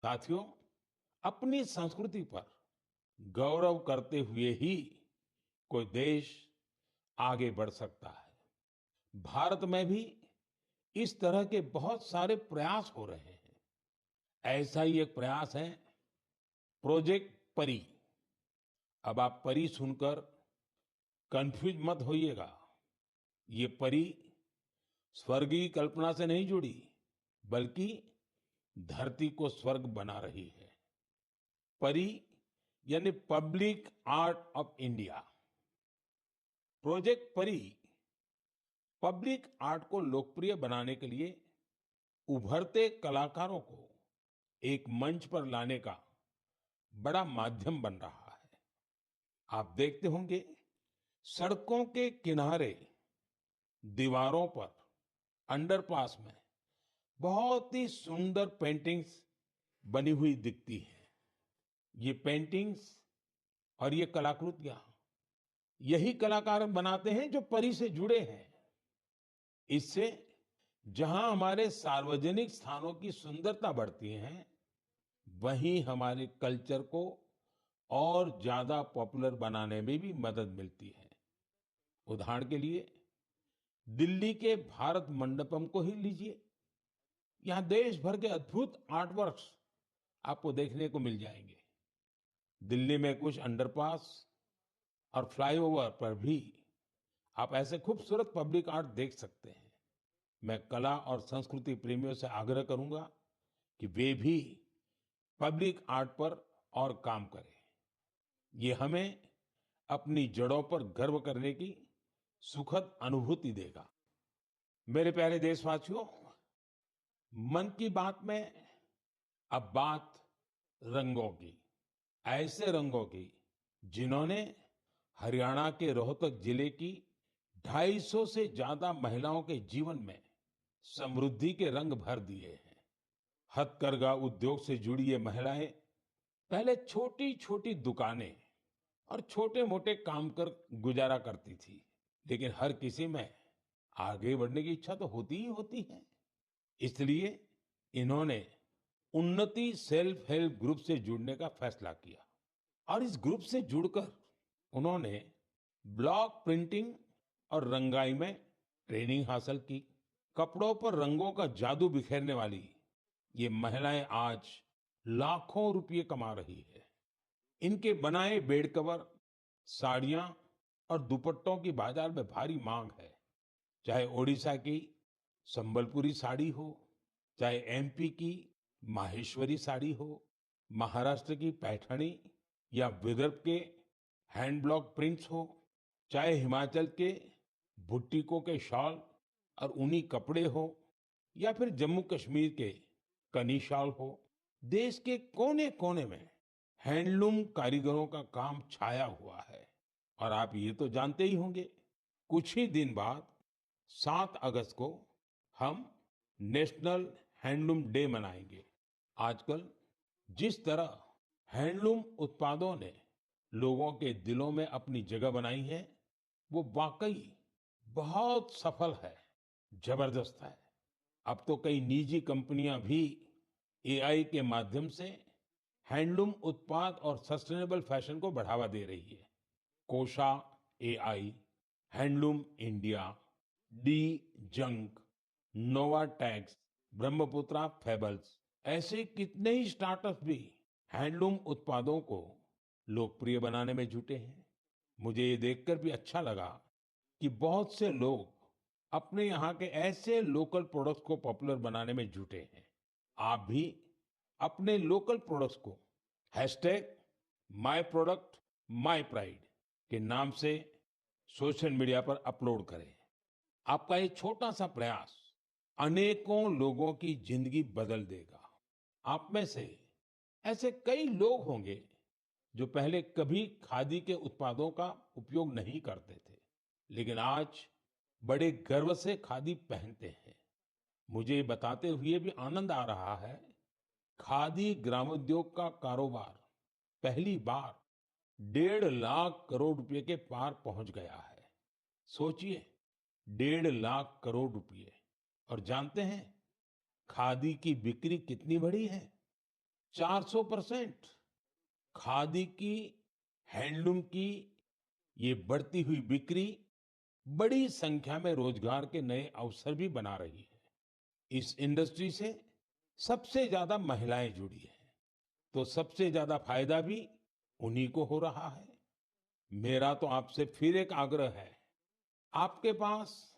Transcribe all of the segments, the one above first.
साथियों, अपनी संस्कृति पर गौरव करते हुए ही कोई देश आगे बढ़ सकता है। भारत में भी इस तरह के बहुत सारे प्रयास हो रहे हैं। ऐसा ही एक प्रयास है प्रोजेक्ट परी। अब आप परी सुनकर कंफ्यूज मत होइएगा। ये परी स्वर्ग की कल्पना से नहीं जुड़ी, बल्कि धरती को स्वर्ग बना रही है। परी यानी public art of India. Project परी पब्लिक आर्ट को लोकप्रिय बनाने के लिए उभरते कलाकारों को एक मंच पर लाने का बड़ा माध्यम बन रहा है। आप देखते होंगे, सड़कों के किनारे, दीवारों पर, अंडरपास में बहुत ही सुंदर पेंटिंग्स बनी हुई दिखती हैं। ये पेंटिंग्स और ये कलाकृतियां यही कलाकार बनाते हैं जो परी से जुड़े हैं। इससे जहां हमारे सार्वजनिक स्थानों की सुंदरता बढ़ती है, वहीं हमारे कल्चर को और ज्यादा पॉपुलर बनाने में भी मदद मिलती है। उदाहरण के लिए दिल्ली के भारत मंडपम को ही लीजिए। यहाँ देश भर के अद्भुत आर्ट वर्क्स आपको देखने को मिल जाएंगे। दिल्ली में कुछ अंडरपास और फ्लाईओवर पर भी आप ऐसे खूबसूरत पब्लिक आर्ट देख सकते हैं। मैं कला और संस्कृति प्रेमियों से आग्रह करूंगा कि वे भी पब्लिक आर्ट पर और काम करें। ये हमें अपनी जड़ों पर गर्व करने की सुखद अनुभूति देगा। मेरे प्यारे देशवासियों, मन की बात में अब बात रंगों की। ऐसे रंगों की जिन्होंने हरियाणा के रोहतक जिले की 250 से ज्यादा महिलाओं के जीवन में समृद्धि के रंग भर दिए हैं। हथकरघा उद्योग से जुड़ी ये महिलाएं पहले छोटी छोटी दुकानें और छोटे मोटे काम कर गुजारा करती थी, लेकिन हर किसी में आगे बढ़ने की इच्छा तो होती ही होती है। इसलिए इन्होंने उन्नति सेल्फ हेल्प ग्रुप से जुड़ने का फैसला किया और इस ग्रुप से जुड़कर उन्होंने ब्लॉक प्रिंटिंग और रंगाई में ट्रेनिंग हासिल की। कपड़ों पर रंगों का जादू बिखेरने वाली ये महिलाएं आज लाखों रुपए कमा रही है। इनके बनाए बेड कवर, साड़ियां और दुपट्टों की बाजार में भारी मांग है। चाहे ओडिशा की संबलपुरी साड़ी हो, चाहे एमपी की माहेश्वरी साड़ी हो, महाराष्ट्र की पैठणी या विदर्भ के हैंड ब्लॉक प्रिंट्स हो, चाहे हिमाचल के भुट्टिकों के शॉल और ऊनी कपड़े हो, या फिर जम्मू कश्मीर के कनी शॉल हो, देश के कोने कोने में हैंडलूम कारीगरों का काम छाया हुआ है। और आप ये तो जानते ही होंगे, कुछ ही दिन बाद 7 अगस्त को हम नेशनल हैंडलूम डे मनाएंगे। आजकल जिस तरह हैंडलूम उत्पादों ने लोगों के दिलों में अपनी जगह बनाई है, वो वाकई बहुत सफल है, जबरदस्त है। अब तो कई निजी कंपनियां भी एआई के माध्यम से हैंडलूम उत्पाद और सस्टेनेबल फैशन को बढ़ावा दे रही है। कोशा एआई, हैंडलूम इंडिया, डी जंक, नोवा टैक्स, ब्रह्मपुत्रा फेबल्स, ऐसे कितने ही स्टार्टअप भी हैंडलूम उत्पादों को लोकप्रिय बनाने में जुटे हैं। मुझे ये देखकर भी अच्छा लगा कि बहुत से लोग अपने यहाँ के ऐसे लोकल प्रोडक्ट्स को पॉपुलर बनाने में जुटे हैं। आप भी अपने लोकल प्रोडक्ट्स को hashtag my product my pride के नाम से सोशल मीडिया पर अपलोड करें। आपका ये छोटा सा प्रयास अनेकों लोगों की जिंदगी बदल देगा। आप में से ऐसे कई लोग होंगे जो पहले कभी खादी के उत्पादों का उपयोग नहीं करते थे, लेकिन आज बड़े गर्व से खादी पहनते हैं। मुझे ये बताते हुए भी आनंद आ रहा है, खादी ग्रामोद्योग का कारोबार पहली बार 1.5 लाख करोड़ रुपए के पार पहुंच गया है। सोचिए, 1.5 लाख करोड़ रुपए। और जानते हैं खादी की बिक्री कितनी बड़ी है? 400%। खादी की, हैंडलूम की ये बढ़ती हुई बिक्री बड़ी संख्या में रोजगार के नए अवसर भी बना रही है। इस इंडस्ट्री से सबसे ज्यादा महिलाएं जुड़ी हैं, तो सबसे ज्यादा फायदा भी उन्हीं को हो रहा है। मेरा तो आपसे फिर एक आग्रह है, आपके पास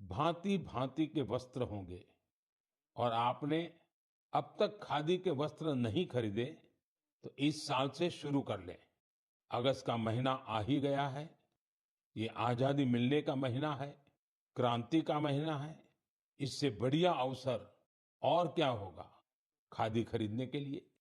भांति-भांति के वस्त्र होंगे और आपने अब तक खादी के वस्त्र नहीं खरीदे, तो इस साल से शुरू कर लें। अगस्त का महीना आ ही गया है। ये आजादी मिलने का महीना है, क्रांति का महीना है। इससे बढ़िया अवसर और क्या होगा खादी खरीदने के लिए।